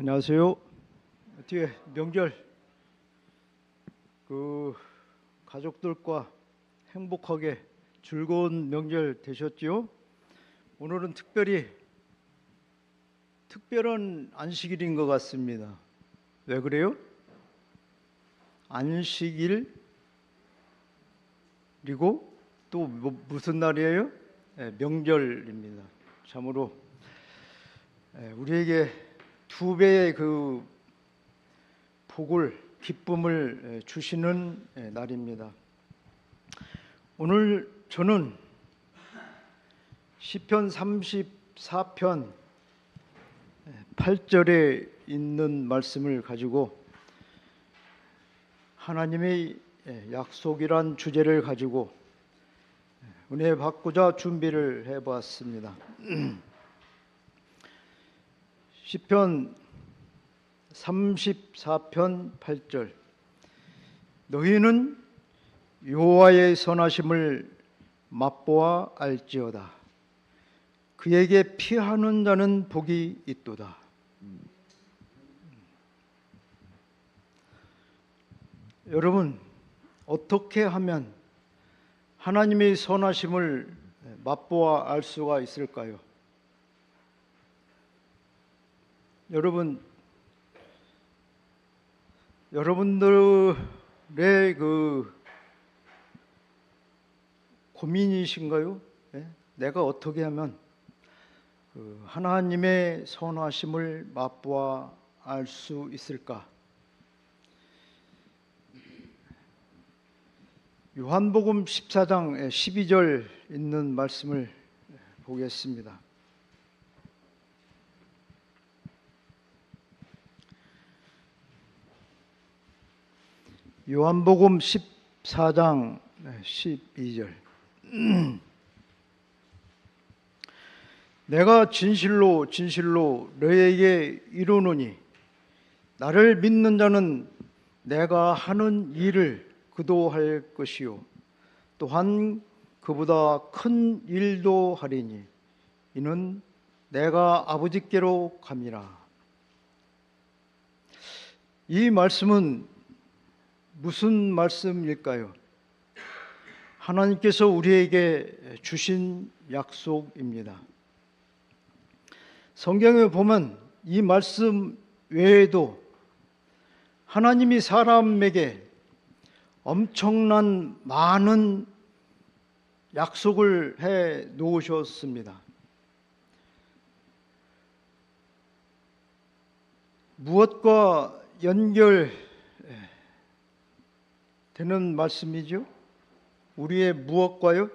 안녕하세요. 뒤에 명절 가족들과 행복하게 즐거운 명절 되셨지요? 오늘은 특별한 안식일인 것 같습니다. 왜 그래요? 안식일 그리고 또 무슨 날이에요? 명절입니다. 참으로 우리에게 두 배의 복을 기쁨을 주시는 날입니다. 오늘 저는 시편 34편 8절에 있는 말씀을 가지고 하나님의 약속이란 주제를 가지고 은혜 받고자 준비를 해보았습니다. 시편 34편 8절 너희는 여호와의 선하심을 맛보아 알지어다. 그에게 피하는 자는 복이 있도다. 여러분, 어떻게 하면 하나님의 선하심을 맛보아 알 수가 있을까요? 여러분들의 고민이신가요? 내가 어떻게 하면 하나님의 선하심을 맛보아 알 수 있을까? 요한복음 14장 12절 있는 말씀을 보겠습니다. 요한복음 14장 12절 내가 진실로 너희에게 이르노니 나를 믿는 자는 내가 하는 일을 그도 할 것이요 또한 그보다 큰 일도 하리니 이는 내가 아버지께로 감이라. 이 말씀은 무슨 말씀일까요? 하나님께서 우리에게 주신 약속입니다. 성경에 보면 이 말씀 외에도 하나님이 사람에게 엄청난 많은 약속을 해 놓으셨습니다. 무엇과 연결되는 말씀이죠? 우리의 무엇과요?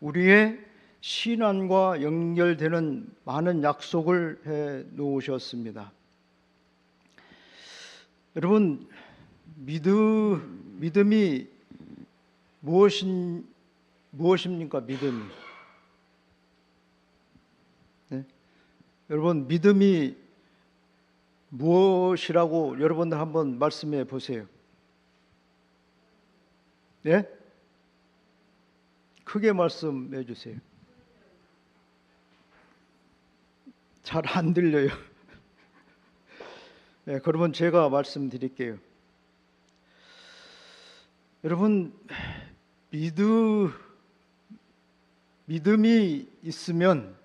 우리의 신앙과 연결되는 많은 약속을 해 놓으셨습니다. 여러분, 믿음이 무엇입니까? 믿음이. 네? 여러분, 믿음이 무엇이라고 여러분들 한번 말씀해 보세요. 네? 크게 말씀해 주세요. 잘 안 들려요. 네, 그러면 제가 말씀드릴게요. 여러분, 믿음이 있으면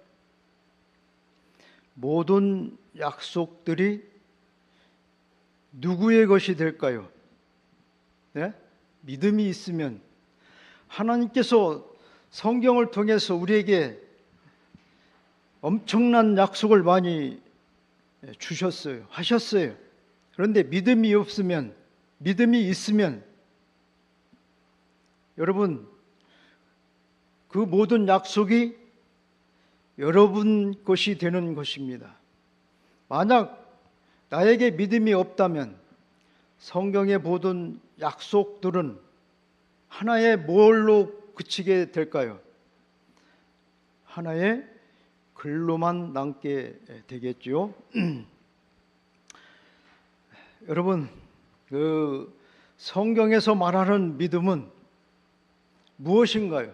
모든 약속들이 누구의 것이 될까요? 네? 믿음이 있으면 하나님께서 성경을 통해서 우리에게 엄청난 약속을 많이 주셨어요. 하셨어요. 그런데 믿음이 있으면 여러분, 그 모든 약속이 여러분 것이 되는 것입니다. 만약 나에게 믿음이 없다면 성경의 모든 약속들은 하나의 뭘로 그치게 될까요? 하나의 글로만 남게 되겠죠. 여러분, 성경에서 말하는 믿음은 무엇인가요?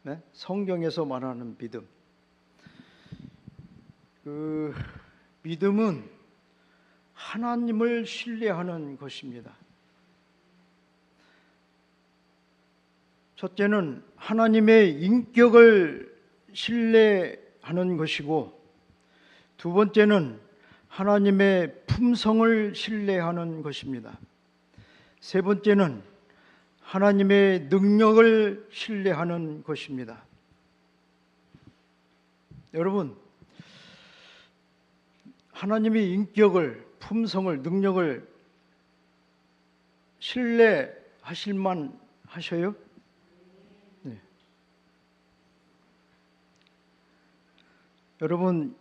네? 성경에서 말하는 믿음. 믿음은 하나님을 신뢰하는 것입니다. 첫째는 하나님의 인격을 신뢰하는 것이고, 두 번째는 하나님의 품성을 신뢰하는 것입니다. 세 번째는 하나님의 능력을 신뢰하는 것입니다. 여러분, 하나님의 인격을, 품성을, 능력을 신뢰하실 만 하셔요? 네. 여러분,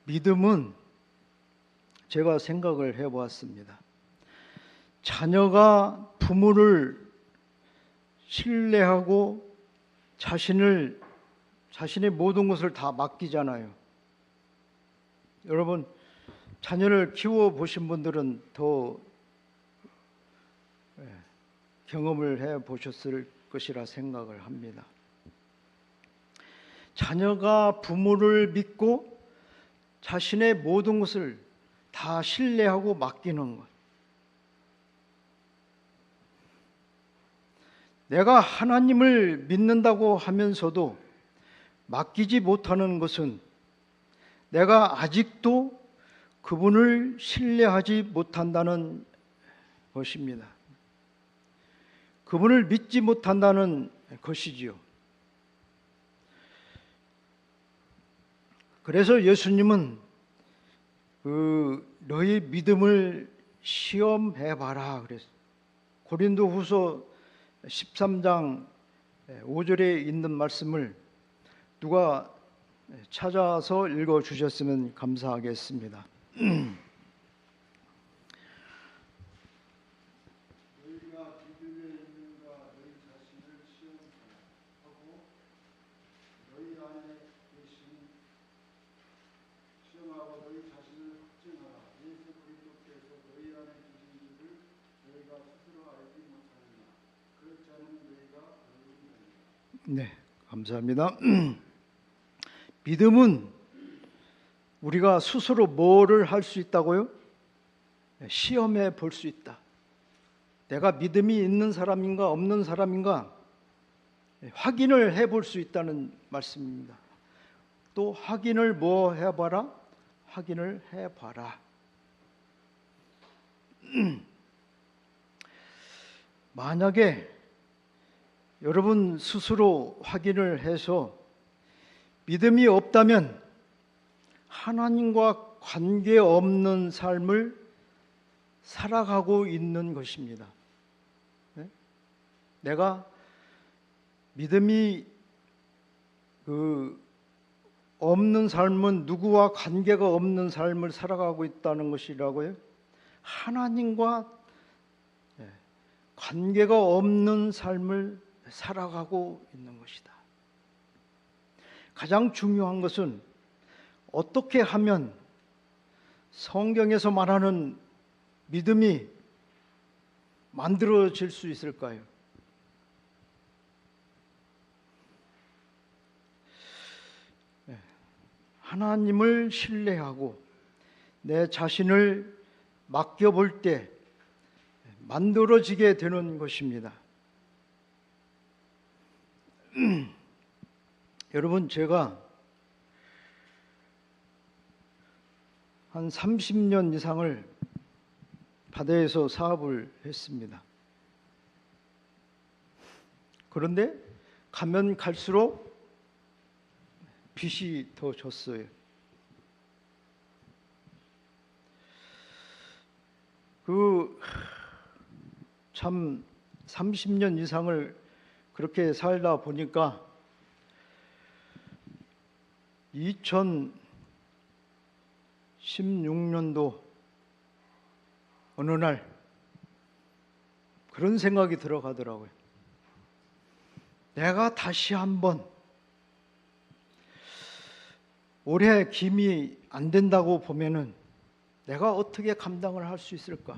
믿음은 제가 생각을 해보았습니다. 자녀가 부모를 신뢰하고 자신의 모든 것을 다 맡기잖아요. 여러분, 자녀를 키워보신 분들은 더 경험을 해보셨을 것이라 생각을 합니다. 자녀가 부모를 믿고 자신의 모든 것을 다 신뢰하고 맡기는 것. 내가 하나님을 믿는다고 하면서도 맡기지 못하는 것은 내가 아직도 그분을 신뢰하지 못한다는 것입니다. 그분을 믿지 못한다는 것이지요. 그래서 예수님은 너희 믿음을 시험해봐라 그랬어요. 고린도후서 13장 5절에 있는 말씀을 누가 찾아서 읽어주셨으면 감사하겠습니다. 네, 감사합니다. 믿음은 우리가 스스로 뭐를 할 수 있다고요? 시험해 볼 수 있다. 내가 믿음이 있는 사람인가 없는 사람인가 확인을 해볼 수 있다는 말씀입니다. 또 확인을 뭐 해봐라? 확인을 해봐라. 만약에 여러분 스스로 확인을 해서 믿음이 없다면 하나님과 관계없는 삶을 살아가고 있는 것입니다. 내가 믿음이 없는 삶은 누구와 관계가 없는 삶을 살아가고 있다는 것이라고요? 하나님과 관계가 없는 삶을 살아가고 있는 것이다. 가장 중요한 것은 어떻게 하면 성경에서 말하는 믿음이 만들어질 수 있을까요? 하나님을 신뢰하고 내 자신을 맡겨볼 때 만들어지게 되는 것입니다. 여러분, 제가 한 30년 이상을 바다에서 사업을 했습니다. 그런데 가면 갈수록 빚이 더 졌어요. 참 30년 이상을 그렇게 살다 보니까 2016년도 어느 날 그런 생각이 들어가더라고요. 내가 다시 한번 올해 김이 안 된다고 보면은 내가 어떻게 감당을 할 수 있을까?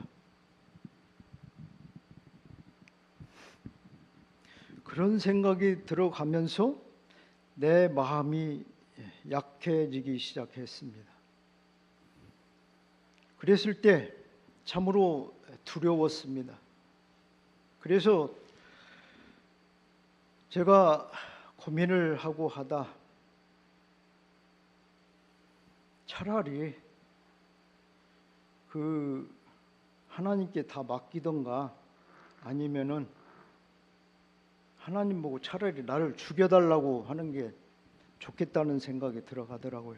그런 생각이 들어가면서 내 마음이 약해지기 시작했습니다. 그랬을 때 참으로 두려웠습니다. 그래서 제가 고민을 하고 하다 차라리 하나님께 다 맡기던가 아니면은 하나님 보고 차라리 나를 죽여달라고 하는 게 좋겠다는 생각이 들어가더라고요.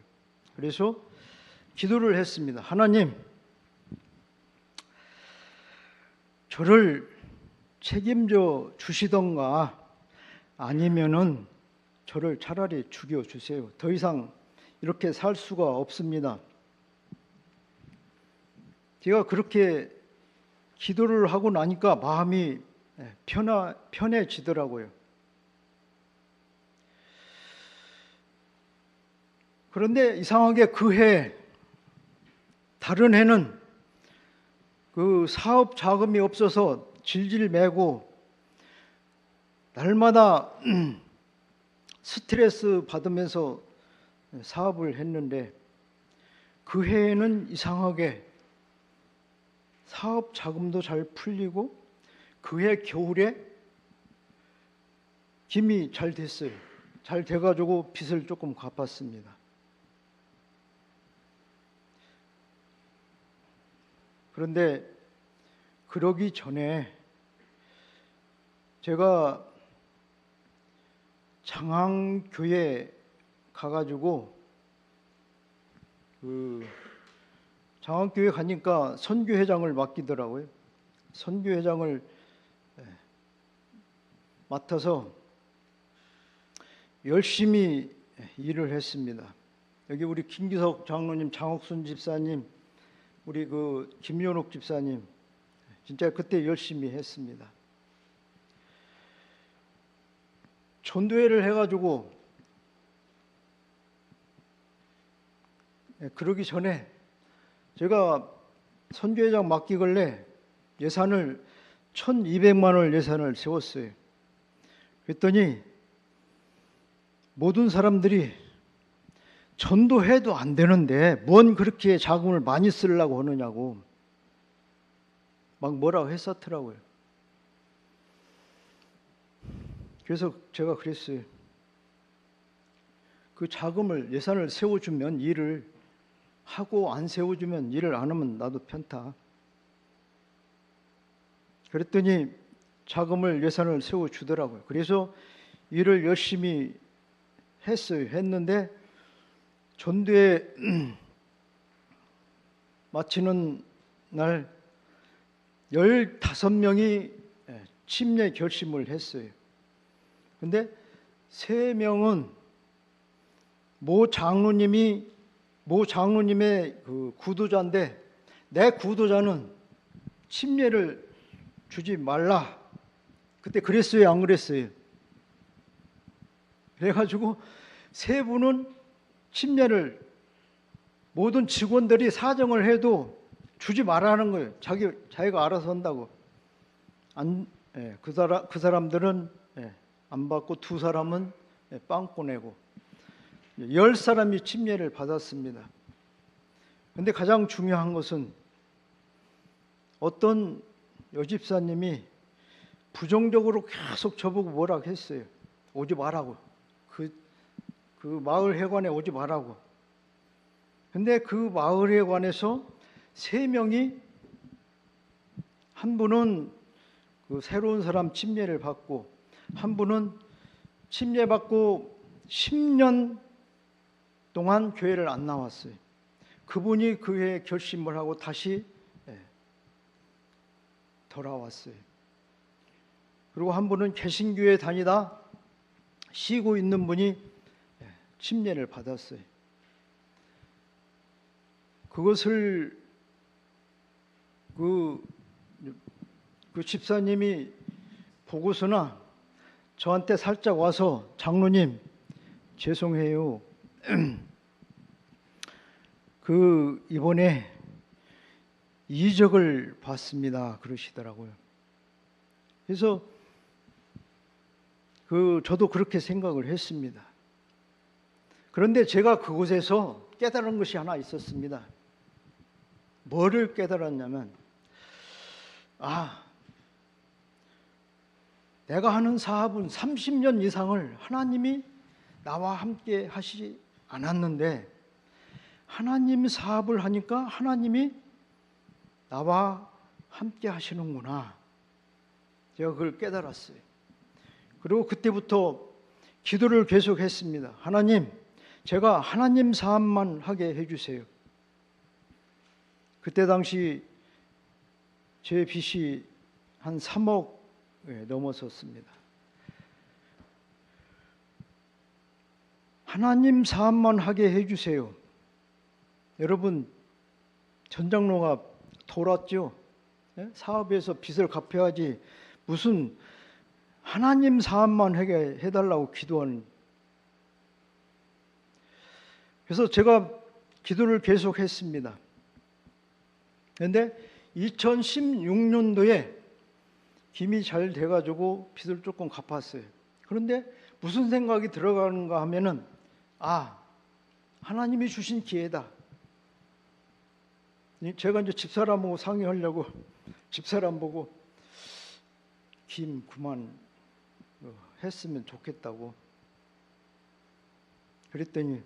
그래서 기도를 했습니다. 하나님, 저를 책임져 주시던가 아니면은 저를 차라리 죽여주세요. 더 이상 이렇게 살 수가 없습니다. 제가 그렇게 기도를 하고 나니까 마음이 편해지더라고요. 그런데 이상하게 그 해, 다른 해는 그 사업 자금이 없어서 질질 매고 날마다 스트레스 받으면서 사업을 했는데 그 해에는 이상하게 사업 자금도 잘 풀리고 그 해 겨울에 김이 잘 됐어요. 잘 돼가지고 빚을 조금 갚았습니다. 그런데 그러기 전에 제가 장항교회 가가지고 장항교회 가니까 선교회장을 맡기더라고요. 선교회장을 맡아서 열심히 일을 했습니다. 여기 우리 김기석 장로님, 장옥순 집사님, 우리 김연옥 집사님, 진짜 그때 열심히 했습니다. 전도회를 해가지고 그러기 전에 제가 선교회장 맡기길래 예산을 1,200만 원 예산을 세웠어요. 그랬더니 모든 사람들이 전도해도 안 되는데 뭔 그렇게 자금을 많이 쓰려고 하느냐고 막 뭐라고 했었더라고요. 그래서 제가 그랬어요. 그 자금을 예산을 세워주면 일을 하고 안 세워주면 일을 안 하면 나도 편타. 그랬더니 자금을 예산을 세워주더라고요. 그래서 일을 열심히 했어요. 했는데 전도회 마치는 날 15명이 침례 결심을 했어요. 근데 3명은 모 장로님의 그 구도자인데 내 구도자는 침례를 주지 말라. 그때 그랬어요, 안 그랬어요? 그래가지고 3분은 침례를 모든 직원들이 사정을 해도 주지 말라는 거예요. 자기가 알아서 한다고. 그 사람들은 안 받고 2사람은 빵꾸 내고 10사람이 침례를 받았습니다. 그런데 가장 중요한 것은 어떤 여집사님이 부정적으로 계속 저보고 뭐라고 했어요. 오지 말라고. 그 마을 회관에 오지 말라고. 근데 그 마을 회관에서 3명이, 한 분은 그 새로운 사람 침례를 받고 한 분은 침례 받고 10년 동안 교회를 안 나왔어요. 그분이 그 해에 결심을 하고 다시 돌아왔어요. 그리고 한 분은 개신교회 다니다 쉬고 있는 분이 침례를 받았어요. 그것을 그 집사님이 보고서나 저한테 살짝 와서 장로님 죄송해요. 이번에 이적을 봤습니다. 그러시더라고요. 그래서 저도 그렇게 생각을 했습니다. 그런데 제가 그곳에서 깨달은 것이 하나 있었습니다. 뭐를 깨달았냐면, 내가 하는 사업은 30년 이상을 하나님이 나와 함께 하시지 않았는데 하나님 사업을 하니까 하나님이 나와 함께 하시는구나. 제가 그걸 깨달았어요. 그리고 그때부터 기도를 계속했습니다. 하나님, 제가 하나님 사업만 하게 해주세요. 그때 당시 제 빚이 한 3억 넘었었습니다. 하나님 사업만 하게 해주세요. 여러분, 전장로가 돌았죠. 사업에서 빚을 갚아야지 무슨 하나님 사업만 하게 해달라고 기도하는. 그래서 제가 기도를 계속했습니다. 그런데 2016년도에 김이 잘 돼가지고 빚을 조금 갚았어요. 그런데 무슨 생각이 들어가는가 하면은 하나님이 주신 기회다. 제가 이제 집사람하고 상의하려고 집사람 보고 김 그만 했으면 좋겠다고 그랬더니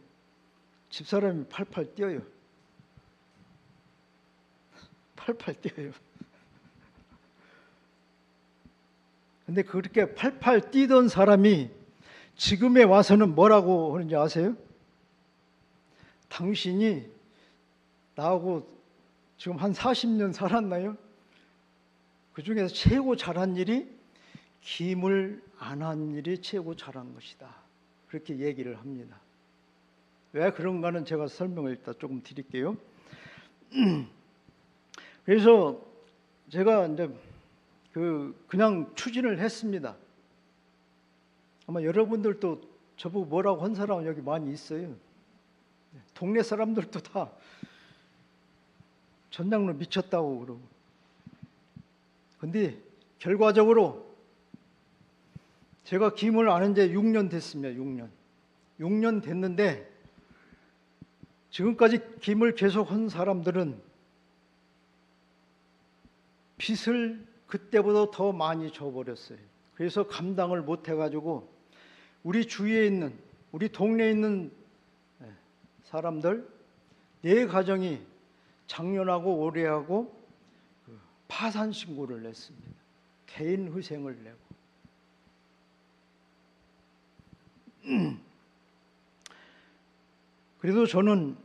집사람이 팔팔 뛰어요. 팔팔 뛰어요. 근데 그렇게 팔팔 뛰던 사람이 지금에 와서는 뭐라고 하는지 아세요? 당신이 나하고 지금 한 40년 살았나요? 그 중에서 최고 잘한 일이 김을 안 한 일이 최고 잘한 것이다. 그렇게 얘기를 합니다. 왜 그런가는 제가 설명을 일단 조금 드릴게요. 그래서 제가 이제 그냥 추진을 했습니다. 아마 여러분들도 저보고 뭐라고 한 사람은 여기 많이 있어요. 동네 사람들도 다 전장로 미쳤다고 그러고. 근데 결과적으로 제가 김을 아는 지 6년 됐습니다. 6년 됐는데 지금까지 김을 계속 한 사람들은 빚을 그때보다 더 많이 져버렸어요. 그래서 감당을 못 해가지고 우리 주위에 있는, 우리 동네에 있는 사람들 4가정이 작년하고 올해하고 파산 신고를 냈습니다. 개인 회생을 내고. 그래도 저는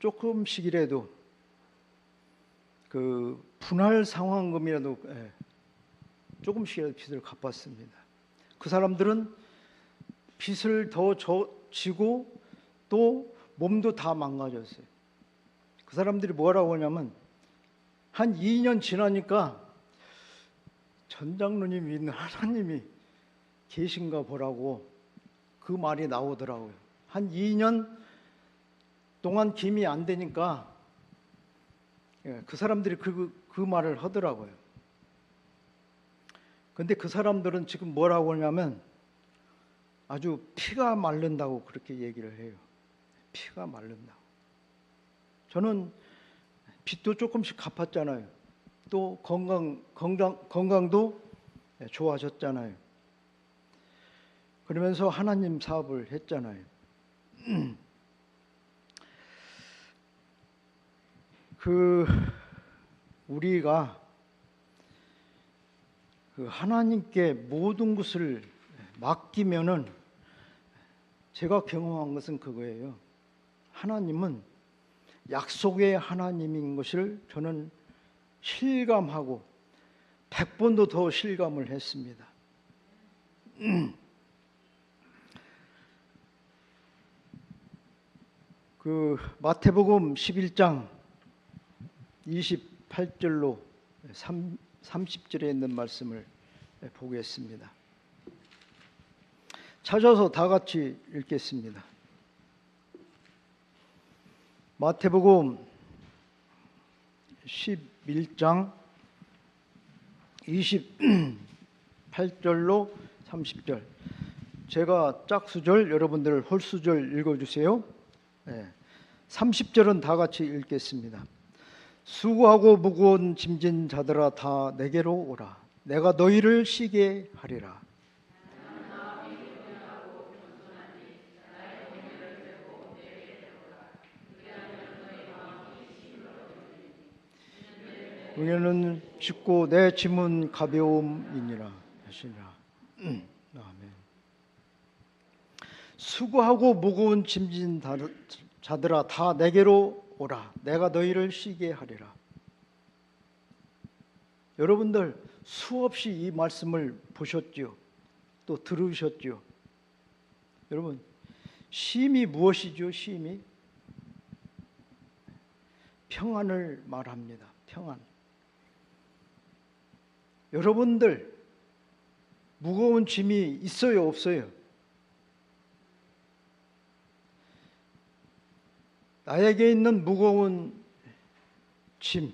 조금씩이라도 분할 상환금이라도 조금씩이라도 빚을 갚았습니다. 그 사람들은 빚을 더 지고 또 몸도 다 망가졌어요. 그 사람들이 뭐라고 하냐면 한 2년 지나니까 전장로님 믿는 하나님이 계신가 보라고 그 말이 나오더라고요. 한 2년 동안 김이 안 되니까 그 사람들이 그 말을 하더라고요. 근데 그 사람들은 지금 뭐라고 하냐면 아주 피가 마른다고 그렇게 얘기를 해요. 피가 마른다고. 저는 빚도 조금씩 갚았잖아요. 또 건강도 좋아졌잖아요. 그러면서 하나님 사업을 했잖아요. 우리가 하나님께 모든 것을 맡기면은 제가 경험한 것은 그거예요. 하나님은 약속의 하나님인 것을 저는 실감하고 100번도 더 실감을 했습니다. 마태복음 11장 28절로 30절에 있는 말씀을 보겠습니다. 찾아서 다 같이 읽겠습니다. 마태복음 11장 28절로 30절. 제가 짝수절, 여러분들 홀수절 읽어주세요. 30절은 다 같이 읽겠습니다. 수고하고 무거운 짐진 자들아 다 내게로 오라. 내가 너희를 쉬게 하리라. 은혜는 쉽고 내 짐은 가벼움이니라 하시니라. 아멘. 수고하고 무거운 짐진 자들아 다 내게로 오라. 내가 너희를 쉬게 하리라. 여러분들 수없이 이 말씀을 보셨죠? 또 들으셨죠? 여러분, 쉼이 무엇이죠? 쉼이 평안을 말합니다. 평안. 여러분들 무거운 짐이 있어요, 없어요? 나에게 있는 무거운 짐,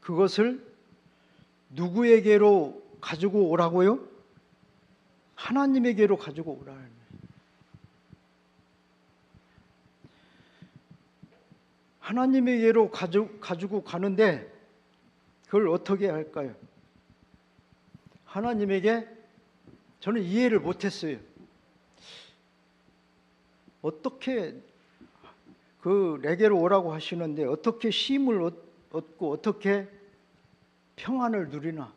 그것을 누구에게로 가지고 오라고요? 하나님에게로 가지고 오라. 하나님에게로 가지고 가는데 그걸 어떻게 할까요? 하나님에게 저는 이해를 못했어요. 어떻게 내게로 오라고 하시는데 어떻게 쉼을 얻고 어떻게 평안을 누리나?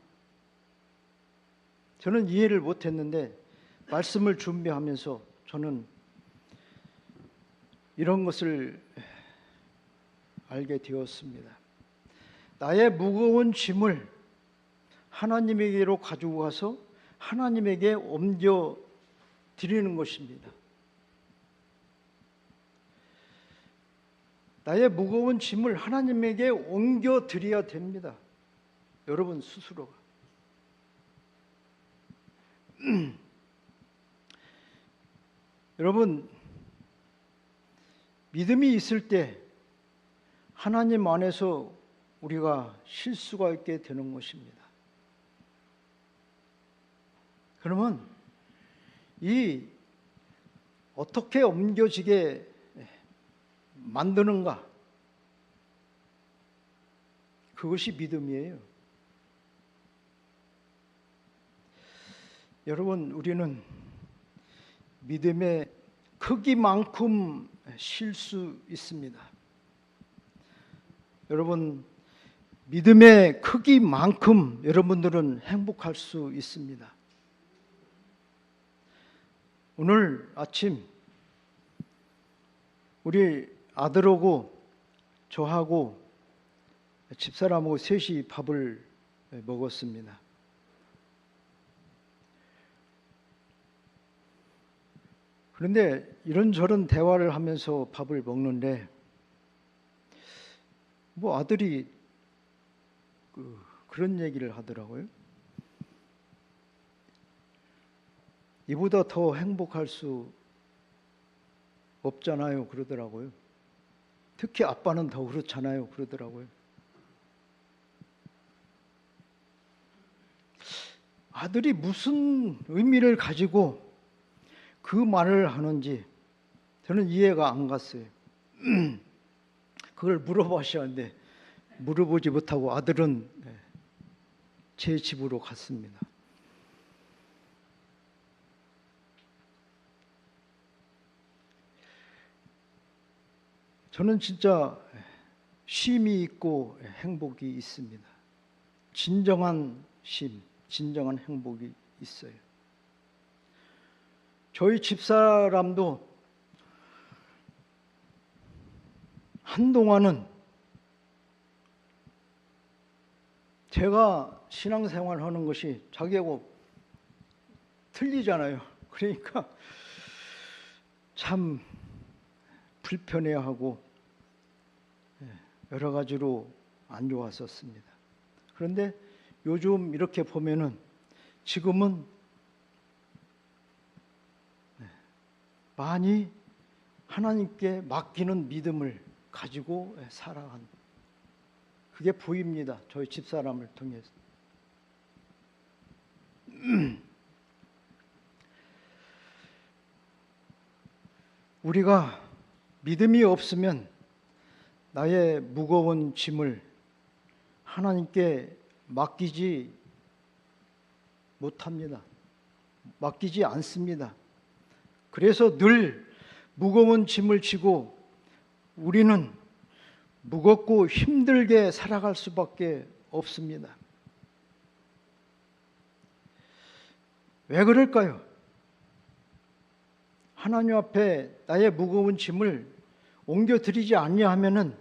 저는 이해를 못했는데 말씀을 준비하면서 저는 이런 것을 알게 되었습니다. 나의 무거운 짐을 하나님에게로 가지고 가서 하나님에게 옮겨 드리는 것입니다. 나의 무거운 짐을 하나님에게 옮겨 드려야 됩니다. 여러분 스스로가. 여러분, 믿음이 있을 때 하나님 안에서 우리가 쉴 수가 있게 되는 것입니다. 그러면 어떻게 옮겨지게 만드는가? 그것이 믿음이에요. 여러분, 우리는 믿음의 크기만큼 쉴 수 있습니다. 여러분, 믿음의 크기만큼 여러분들은 행복할 수 있습니다. 오늘 아침 우리 아들하고 저하고 집사람하고 셋이 밥을 먹었습니다. 그런데 이런저런 대화를 하면서 밥을 먹는데 아들이 그런 얘기를 하더라고요. 이보다 더 행복할 수 없잖아요, 그러더라고요. 특히 아빠는 더 그렇잖아요, 그러더라고요. 아들이 무슨 의미를 가지고 그 말을 하는지 저는 이해가 안 갔어요. 그걸 물어보셨는데 물어보지 못하고 아들은 제 집으로 갔습니다. 저는 진짜 쉼이 있고 행복이 있습니다. 진정한 쉼, 진정한 행복이 있어요. 저희 집사람도 한동안은 제가 신앙생활 하는 것이 자기하고 틀리잖아요. 그러니까 참 불편해하고 여러 가지로 안 좋았었습니다. 그런데 요즘 이렇게 보면은 지금은 많이 하나님께 맡기는 믿음을 가지고 살아간 그게 보입니다. 저희 집사람을 통해서. 우리가 믿음이 없으면 나의 무거운 짐을 하나님께 맡기지 못합니다. 맡기지 않습니다. 그래서 늘 무거운 짐을 지고 우리는 무겁고 힘들게 살아갈 수밖에 없습니다. 왜 그럴까요? 하나님 앞에 나의 무거운 짐을 옮겨드리지 아니하면은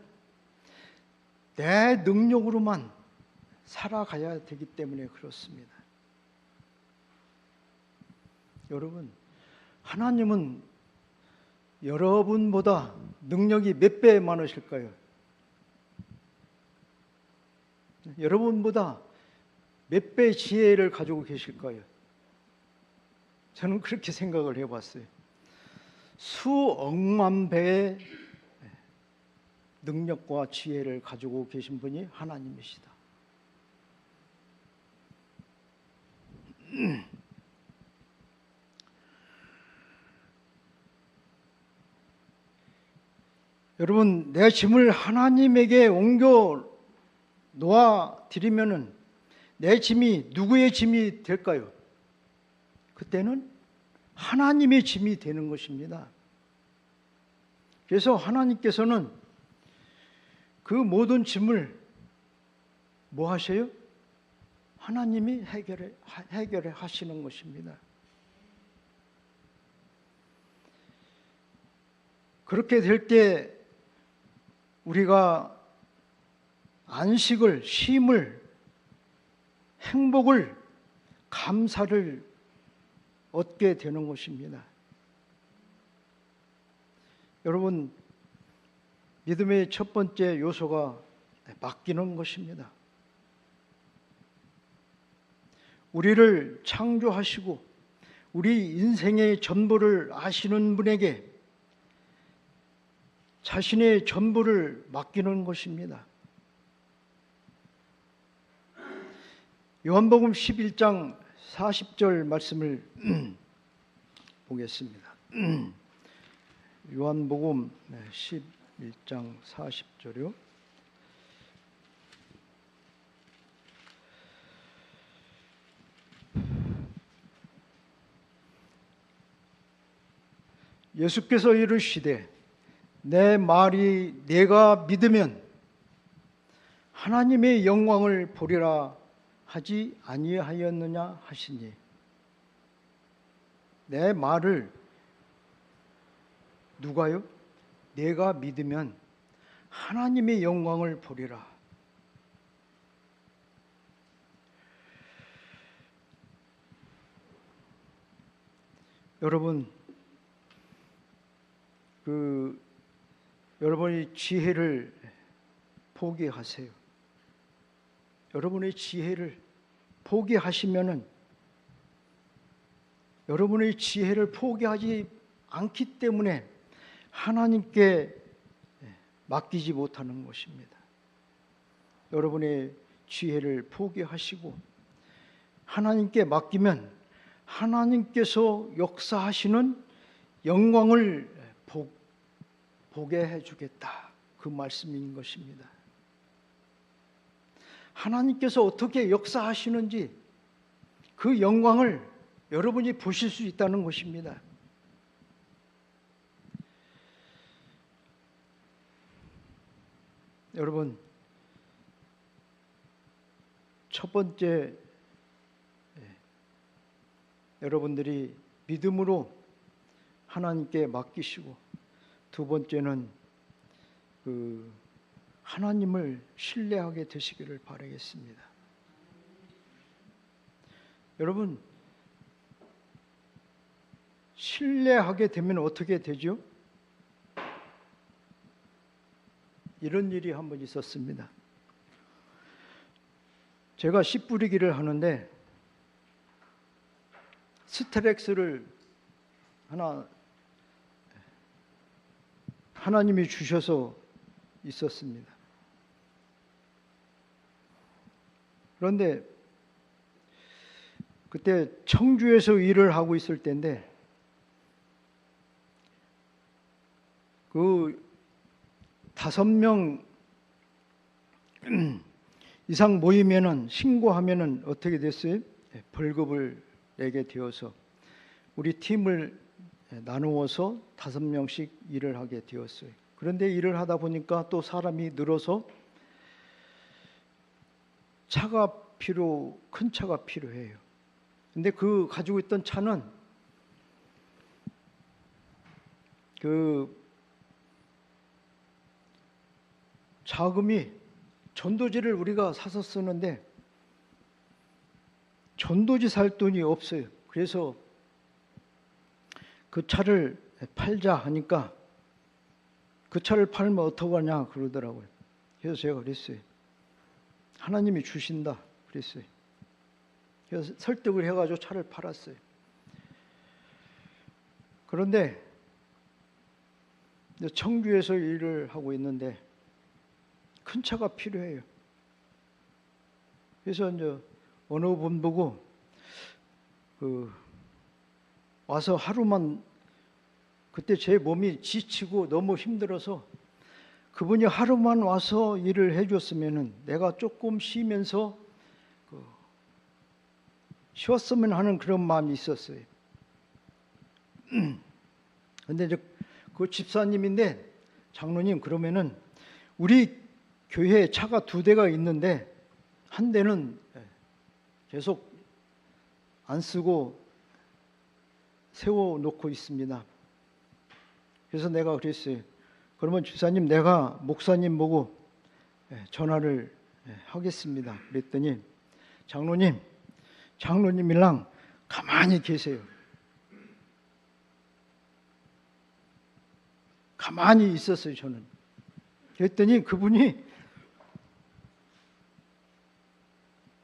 내 능력으로만 살아가야 되기 때문에 그렇습니다. 여러분, 하나님은 여러분보다 능력이 몇 배 많으실까요? 여러분보다 몇 배 지혜를 가지고 계실까요? 저는 그렇게 생각을 해봤어요. 수억만 배의 능력과 지혜를 가지고 계신 분이 하나님이시다. 여러분, 내 짐을 하나님에게 옮겨 놓아 드리면은 내 짐이 누구의 짐이 될까요? 그때는 하나님의 짐이 되는 것입니다. 그래서 하나님께서는 그 모든 짐을 뭐 하세요? 하나님이 해결해 하시는 것입니다. 그렇게 될 때 우리가 안식을, 쉼을, 행복을, 감사를 얻게 되는 것입니다. 여러분, 믿음의 첫 번째 요소가 맡기는 것입니다. 우리를 창조하시고 우리 인생의 전부를 아시는 분에게 자신의 전부를 맡기는 것입니다. 요한복음 11장 40절 말씀을 보겠습니다. 요한복음 11장 40절이요. 예수께서 이르시되 내 말이 내가 믿으면 하나님의 영광을 보리라 하지 아니하였느냐 하시니, 내 말을 누가요? 내가 믿으면 하나님의 영광을 보리라. 여러분, 여러분의 지혜를 포기하세요. 여러분의 지혜를 포기하시면은, 여러분의 지혜를 포기하지 않기 때문에 하나님께 맡기지 못하는 것입니다. 여러분의 지혜를 포기하시고 하나님께 맡기면 하나님께서 역사하시는 영광을 보게 해주겠다, 그 말씀인 것입니다. 하나님께서 어떻게 역사하시는지 그 영광을 여러분이 보실 수 있다는 것입니다. 여러분, 첫 번째, 여러분들이 믿음으로 하나님께 맡기시고, 두 번째는 하나님을 신뢰하게 되시기를 바라겠습니다. 여러분, 신뢰하게 되면 어떻게 되죠? 이런 일이 한 번 있었습니다. 제가 씨 뿌리기를 하는데 스트렉스를 하나님이 주셔서 있었습니다. 그런데 그때 청주에서 일을 하고 있을 때인데 그 5명 이상 모이면은 신고하면은 어떻게 됐어요? 벌금을 내게 되어서 우리 팀을 나누어서 5명씩 일을 하게 되었어요. 그런데 일을 하다 보니까 또 사람이 늘어서 큰 차가 필요해요. 근데 그 가지고 있던 차는 그 자금이 전도지를 우리가 사서 쓰는데 전도지 살 돈이 없어요. 그래서 그 차를 팔자 하니까 그 차를 팔면 어떡하냐 그러더라고요. 그래서 제가 그랬어요. 하나님이 주신다 그랬어요. 그래서 설득을 해가지고 차를 팔았어요. 그런데 청주에서 일을 하고 있는데 큰 차가 필요해요. 그래서 이제 어느 분 보고 와서 하루만, 그때 제 몸이 지치고 너무 힘들어서 그분이 하루만 와서 일을 해줬으면은 내가 조금 쉬면서 쉬었으면 하는 그런 마음이 있었어요. 근데 이제 그 집사님인데, 장로님 그러면은 우리 교회에 차가 2대가 있는데 한 대는 계속 안 쓰고 세워놓고 있습니다. 그래서 내가 그랬어요. 그러면 집사님, 내가 목사님 보고 전화를 하겠습니다. 그랬더니 장로님이랑 가만히 계세요. 가만히 있었어요, 저는. 그랬더니 그분이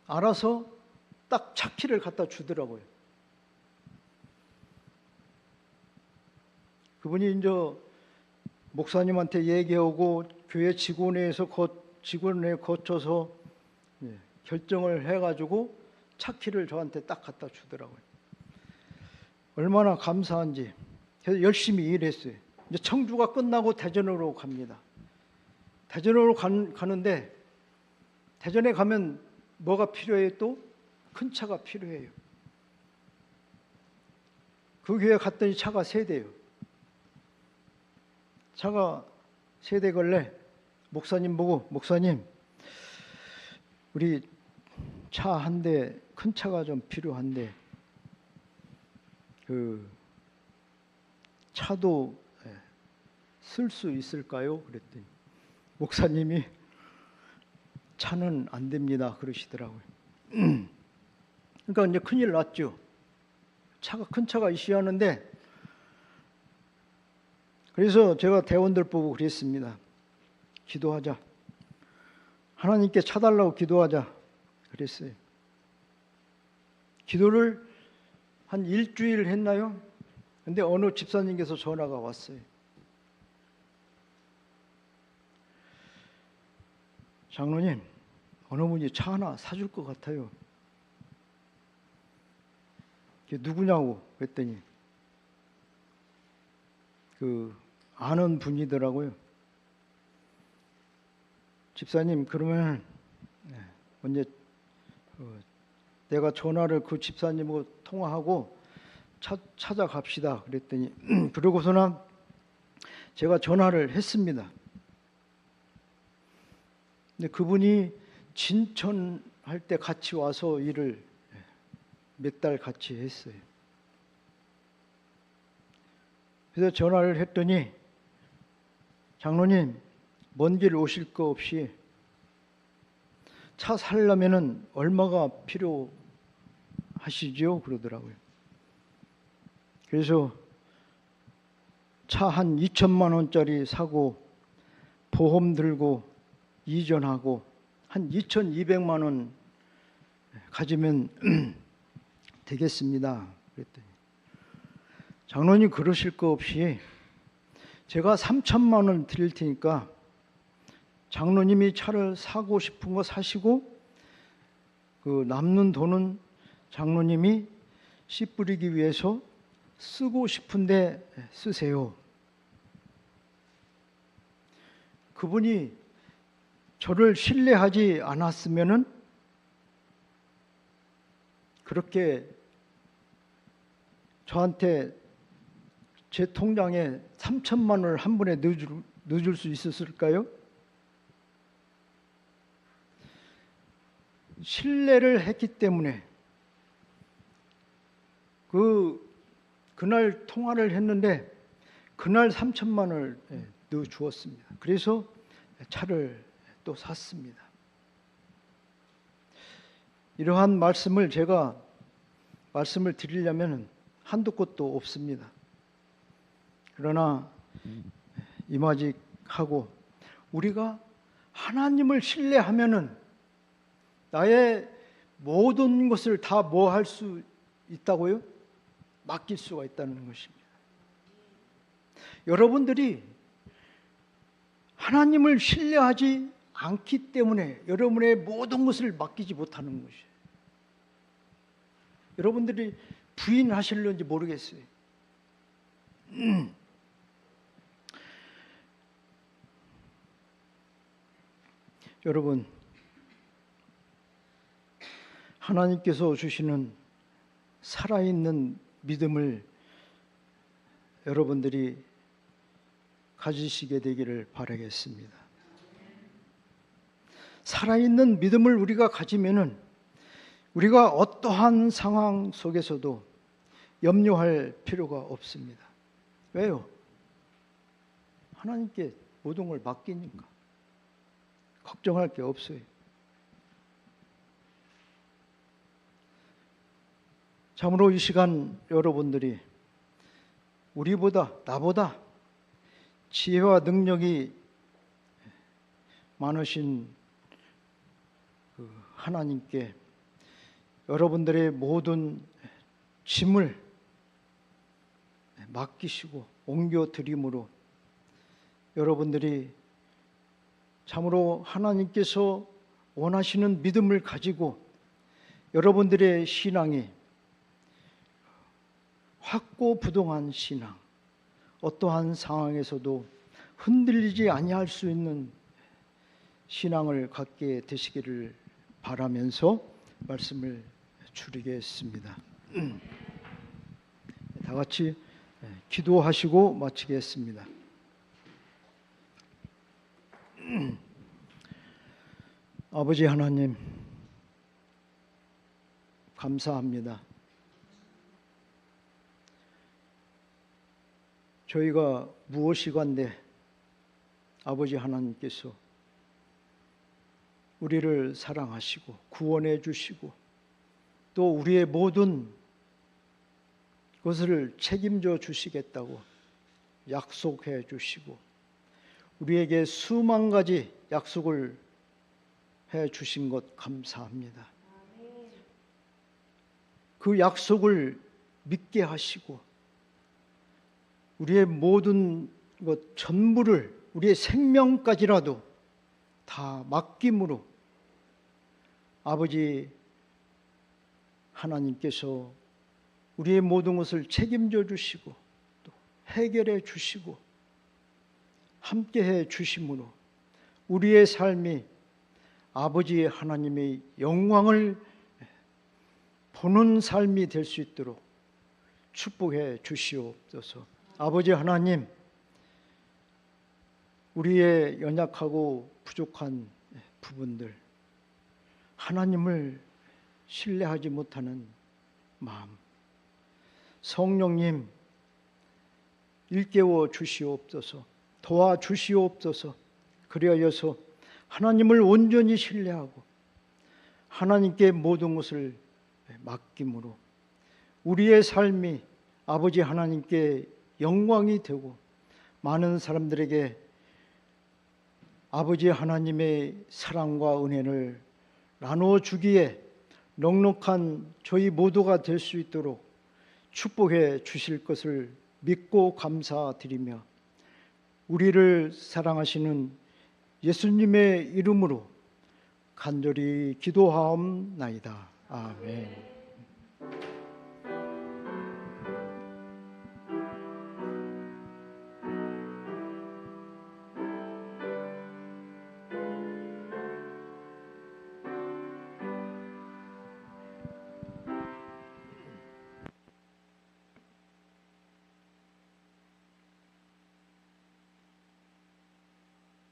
알아서 딱 차키를 갖다 주더라고요. 그분이 이제 목사님한테 얘기하고 교회 직원에 거쳐서 결정을 해가지고 차키를 저한테 딱 갖다 주더라고요. 얼마나 감사한지. 그래서 열심히 일했어요. 이제 청주가 끝나고 대전으로 갑니다. 대전으로 가는데 대전에 가면 뭐가 필요해요? 또 큰 차가 필요해요. 그 교회 갔더니 차가 3대예요. 차가 3대 걸래 목사님 보고, 목사님 우리 차 한 대, 큰 차가 좀 필요한데 그 차도 쓸 수 있을까요? 그랬더니 목사님이 차는 안 됩니다 그러시더라고요. 그러니까 이제 큰일 났죠. 큰 차가 있어야 하는데, 그래서 제가 대원들 보고 그랬습니다. 기도하자. 하나님께 차 달라고 기도하자 그랬어요. 기도를 한 일주일 했나요? 근데 어느 집사님께서 전화가 왔어요. 장로님, 어느 분이 차 하나 사줄 것 같아요. 그게 누구냐고 그랬더니 아는 분이더라고요. 집사님, 그러면 언제 내가 전화를 그 집사님하고 통화하고 찾아갑시다 그랬더니 그러고서는 제가 전화를 했습니다. 근데 그분이 진천할 때 같이 와서 일을 몇 달 같이 했어요. 그래서 전화를 했더니 장로님, 먼 길 오실 거 없이 차 살려면은 얼마가 필요하시죠? 그러더라고요. 그래서 차 한 2천만 원짜리 사고 보험 들고 이전하고 한 2,200만 원 가지면 되겠습니다. 그랬더니 장로님, 그러실 거 없이 제가 3천만 원 드릴 테니까 장로님이 차를 사고 싶은 거 사시고 그 남는 돈은 장로님이 씨 뿌리기 위해서 쓰고 싶은데 쓰세요. 그분이 저를 신뢰하지 않았으면은 그렇게 저한테 제 통장에 3천만 원을 한 번에 넣어줄 수 있었을까요? 신뢰를 했기 때문에 그날 통화를 했는데 그날 3천만 원을 넣어 주었습니다. 그래서 차를 또 샀습니다. 이러한 말씀을 제가 말씀을 드리려면 한두 곳도 없습니다. 그러나 임하직하고 우리가 하나님을 신뢰하면은 나의 모든 것을 다 뭐 할 수 있다고요? 맡길 수가 있다는 것입니다. 여러분들이 하나님을 신뢰하지 않기 때문에 여러분의 모든 것을 맡기지 못하는 것이에요. 여러분들이 부인하실런지 모르겠어요. 여러분, 하나님께서 주시는 살아있는 믿음을 여러분들이 가지시게 되기를 바라겠습니다. 살아있는 믿음을 우리가 가지면은 우리가 어떠한 상황 속에서도 염려할 필요가 없습니다. 왜요? 하나님께 모든 걸 맡기니까 걱정할 게 없어요. 참으로 이 시간 여러분들이 우리보다 나보다 지혜와 능력이 많으신 그 하나님께 여러분들의 모든 짐을 맡기시고 옮겨드림으로 여러분들이 참으로 하나님께서 원하시는 믿음을 가지고 여러분들의 신앙이 확고부동한 신앙, 어떠한 상황에서도 흔들리지 아니할 수 있는 신앙을 갖게 되시기를 바라면서 말씀을 줄이겠습니다. 다 같이 기도하시고 마치겠습니다. 아버지 하나님, 감사합니다. 저희가 무엇이간데 아버지 하나님께서 우리를 사랑하시고 구원해 주시고 또 우리의 모든 것을 책임져 주시겠다고 약속해 주시고 우리에게 수만 가지 약속을 해 주신 것 감사합니다. 그 약속을 믿게 하시고 우리의 모든 것 전부를 우리의 생명까지라도 다 맡김으로 아버지 하나님께서 우리의 모든 것을 책임져 주시고 또 해결해 주시고 함께해 주심으로 우리의 삶이 아버지 하나님의 영광을 보는 삶이 될 수 있도록 축복해 주시옵소서. 아버지 하나님, 우리의 연약하고 부족한 부분들, 하나님을 신뢰하지 못하는 마음, 성령님 일깨워 주시옵소서, 도와주시옵소서. 그리하여서 하나님을 온전히 신뢰하고 하나님께 모든 것을 맡김으로 우리의 삶이 아버지 하나님께 영광이 되고 많은 사람들에게 아버지 하나님의 사랑과 은혜를 나누어 주기에 넉넉한 저희 모두가 될 수 있도록 축복해 주실 것을 믿고 감사드리며 우리를 사랑하시는 예수님의 이름으로 간절히 기도하옵나이다. 아멘.